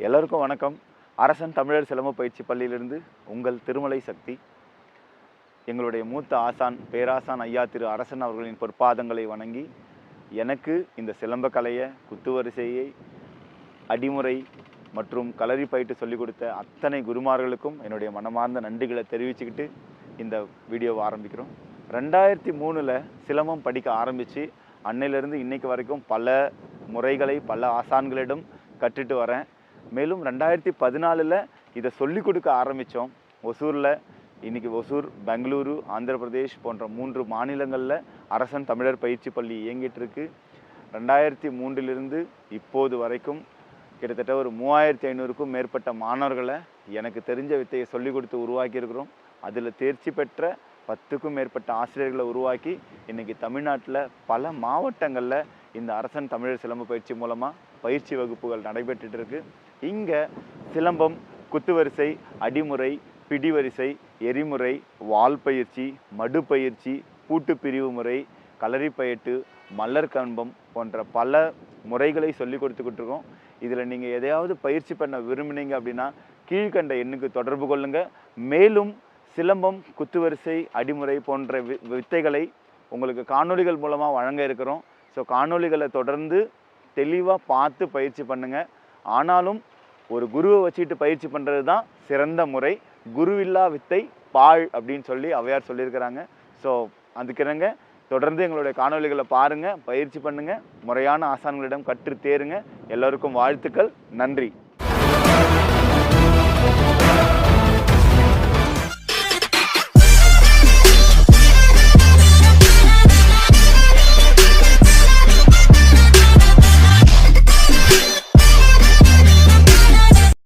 எல்லோருக்கும் வணக்கம். அரசன் தமிழர் சிலம்ப பயிற்சி பள்ளியிலிருந்து உங்கள் திருமலை சக்தி. எங்களுடைய மூத்த ஆசான் பேராசான் ஐயா திரு அரசன் அவர்களின் பொற்பாதங்களை வணங்கி எனக்கு இந்த சிலம்ப கலையை, குத்துவரிசையை, அடிமுறை மற்றும் களரி பயிற்று சொல்லிக் கொடுத்த அத்தனை குருமார்களுக்கும் என்னுடைய மனமார்ந்த நன்றிகளை தெரிவிச்சுக்கிட்டு இந்த வீடியோவை ஆரம்பிக்கிறோம். 2003 சிலம்பம் படிக்க ஆரம்பித்து அன்னையிலிருந்து இன்னைக்கு வரைக்கும் பல முறைகளை பல ஆசான்களிடம் கற்றுட்டு வரேன். மேலும் 2014 இதை சொல்லிக் கொடுக்க ஆரம்பித்தோம். ஒசூரில், இன்றைக்கி ஒசூர், பெங்களூரு, ஆந்திர பிரதேஷ் போன்ற 3 மாநிலங்களில் அரசன் தமிழர் பயிற்சி பள்ளி இயங்கிட்டு இருக்கு. 2003 இப்போது வரைக்கும் கிட்டத்தட்ட ஒரு 3500க்கும் மேற்பட்ட மாணவர்களை எனக்கு தெரிஞ்ச வித்தையை சொல்லிக் கொடுத்து உருவாக்கியிருக்கிறோம். அதில் தேர்ச்சி பெற்ற 10க்கும் மேற்பட்ட ஆசிரியர்களை உருவாக்கி இன்றைக்கி தமிழ்நாட்டில் பல மாவட்டங்களில் இந்த அரசன் தமிழர் சிலம்ப பயிற்சி மூலமாக பயிற்சி வகுப்புகள் நடைபெற்றுட்டு இருக்கு. இங்கே சிலம்பம், குத்துவரிசை, அடிமுறை, பிடிவரிசை, எரிமுறை, வால் பயிற்சி, மடு பயிற்சி, கூட்டு பிரிவு முறை, களரி பயிற்று, மல்லர் கம்பம் போன்ற பல முறைகளை சொல்லி கொடுத்துக்கிட்டு இருக்கோம். இதில் நீங்கள் எதையாவது பயிற்சி பண்ண விரும்பினீங்க அப்படின்னா கீழ்கண்ட எண்ணுக்கு தொடர்பு கொள்ளுங்கள். மேலும் சிலம்பம், குத்துவரிசை, அடிமுறை போன்ற வித்தைகளை உங்களுக்கு காணொலிகள் மூலமாக வழங்க இருக்கிறோம். ஸோ காணொலிகளை தொடர்ந்து தெளிவாக பார்த்து பயிற்சி பண்ணுங்கள். ஆனாலும் ஒரு குருவை வச்சுட்டு பயிற்சி பண்ணுறது தான் சிறந்த முறை. குருவில்லா வித்தை பாழ் அப்படின்னு சொல்லி அவையார் சொல்லியிருக்கிறாங்க. ஸோ அதுக்கிறங்க தொடர்ந்து எங்களுடைய காணொலிகளை பாருங்கள், பயிற்சி பண்ணுங்கள், முறையான ஆசான்களிடம் கற்று தேருங்க. எல்லோருக்கும் வாழ்த்துக்கள். நன்றி.